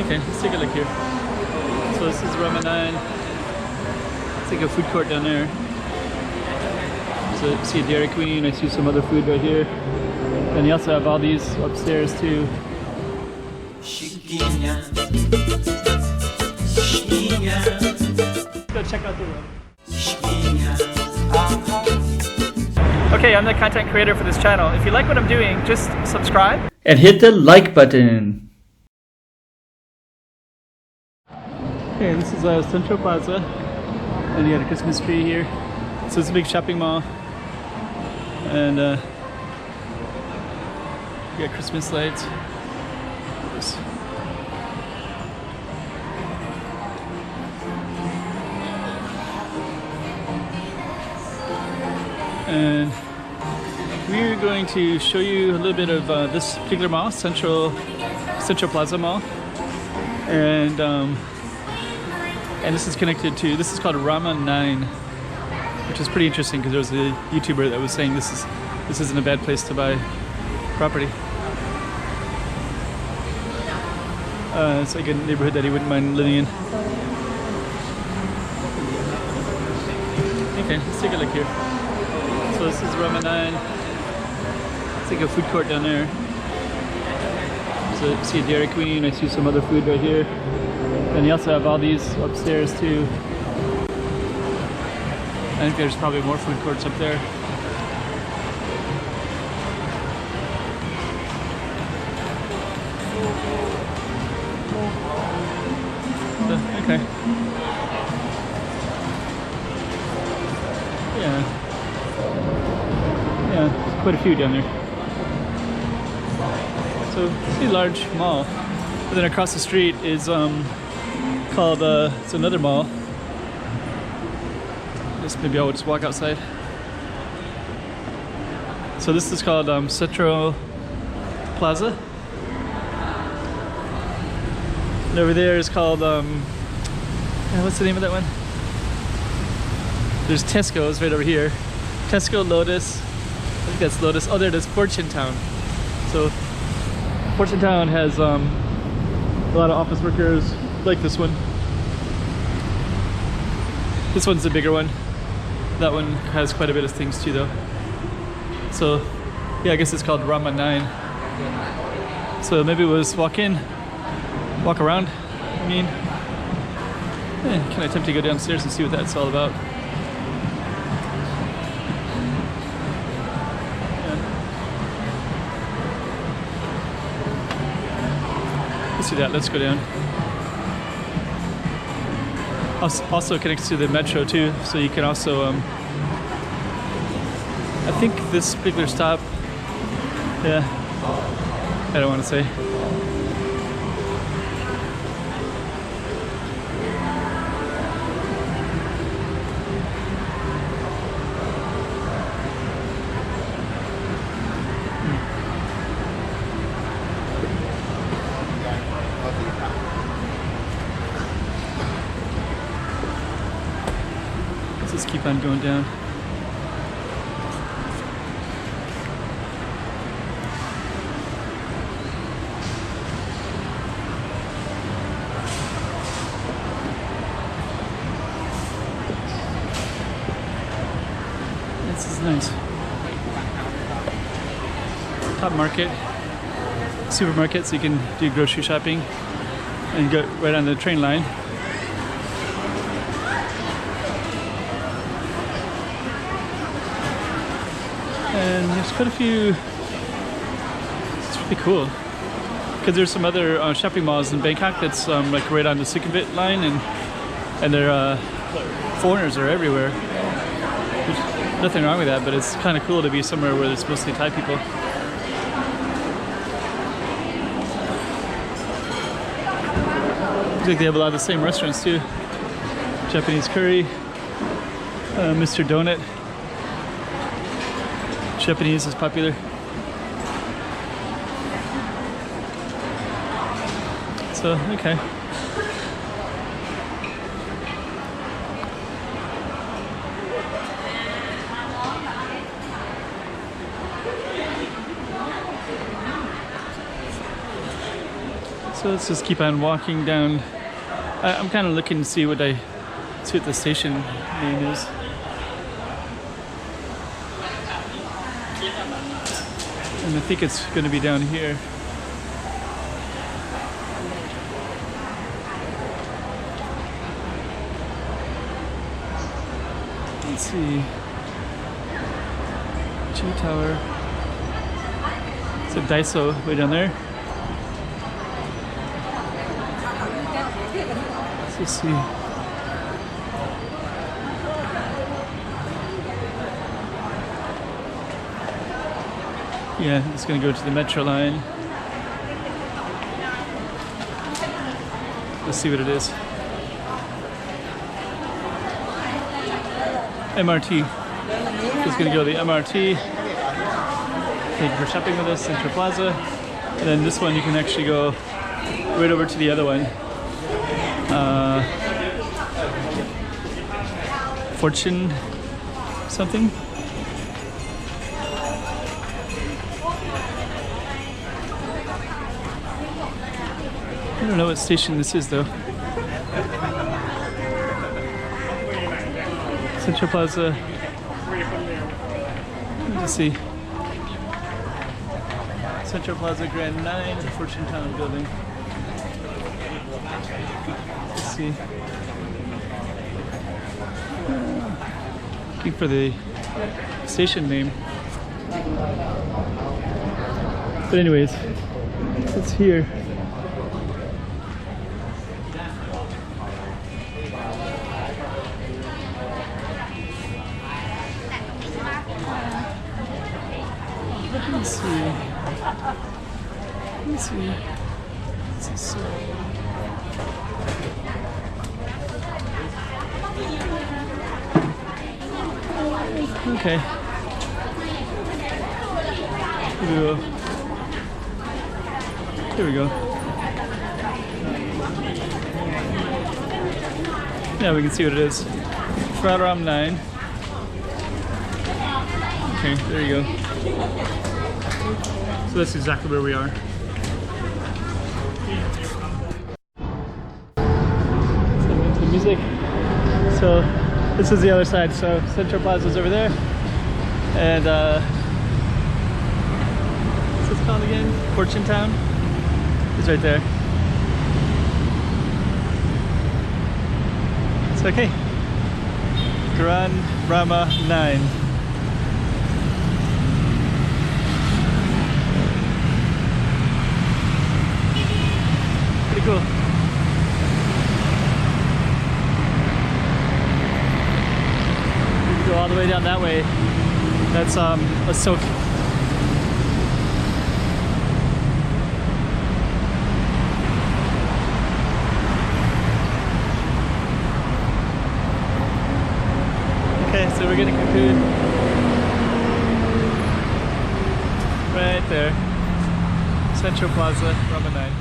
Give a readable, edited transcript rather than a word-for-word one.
Okay, let's take a look here. So this is Rama 9. It's like a food court down there. So you see a Dairy Queen, I see some other food right here. And you also have all these upstairs too. Go check out the room. Okay, I'm the content creator for this channel. If you like what I'm doing, just subscribe and hit the like button. Okay, this is Central Plaza, and you got a Christmas tree here. So it's a big shopping mall, and you got Christmas lights. And we're going to show you a little bit of this particular mall, Central Plaza Mall, and this is connected to, this is called Rama 9, which is pretty interesting because there was a YouTuber that was saying this isn't a bad place to buy property. It's like a neighborhood that he wouldn't mind living in. Okay, let's take a look here. So this is Rama 9. It's like a food court down there. So you see a Dairy Queen, I see some other food right here. And you also have all these upstairs too. I think there's probably more food courts up there. Okay. Yeah, quite a few down there. So it's a large mall. And then across the street is called it's another mall. Maybe I'll just walk outside. So this is called Central Plaza. And over there is called what's the name of that one? There's Tesco's right over here. Tesco, Lotus. I think that's Lotus. Oh, there it is, Fortune Town. So Fortune Town has a lot of office workers like this one. This one's the bigger one. That one has quite a bit of things too though. So yeah, I guess it's called Rama 9. So maybe we'll just walk in, walk around. I mean, kind of attempt to go downstairs and see what that's all about. Let's do that, let's go down. Also connects to the metro too, so you can also, I think this particular stop, yeah, I don't want to say. Let's keep on going down. This is nice. Top market, supermarket, so you can do grocery shopping and go right on the train line. And there's quite a few, it's pretty cool, because there's some other shopping malls in Bangkok that's like right on the Sukhumvit line, and they're foreigners are everywhere. There's nothing wrong with that, but it's kind of cool to be somewhere where there's mostly Thai people. I think they have a lot of the same restaurants too. Japanese curry, Mr. Donut. Japanese is popular. So, okay. So So let's just keep on walking down. I'm kind of looking to see what the station name is. And I think it's going to be down here. Let's see. G Tower. It's a Daiso way down there. Let's see. Yeah, it's going to go to the metro line. Let's see what it is. MRT. It's going to go to the MRT. Thank you for shopping with us, Central Plaza. And then this one you can actually go right over to the other one. Fortune something. I don't know what station this is though. Central Plaza. Let's see. Central Plaza Grand 9, Fortune Town building. Let's see. Looking for the station name. But anyways, it's here. Let's see. Let's see. Let's see. Okay. Here we go. Here we go. Yeah, we can see what it is. Ram 9. Okay, there you go. So that's exactly where we are. So I'm into the music. So this is the other side. So Central Plaza is over there. And what's this called again? Fortune Town is right there. It's okay. Grand Rama 9. Pretty cool. You can go all the way down that way. That's a silk. Okay, so we're getting conclude right there. Central Plaza, Rama 9.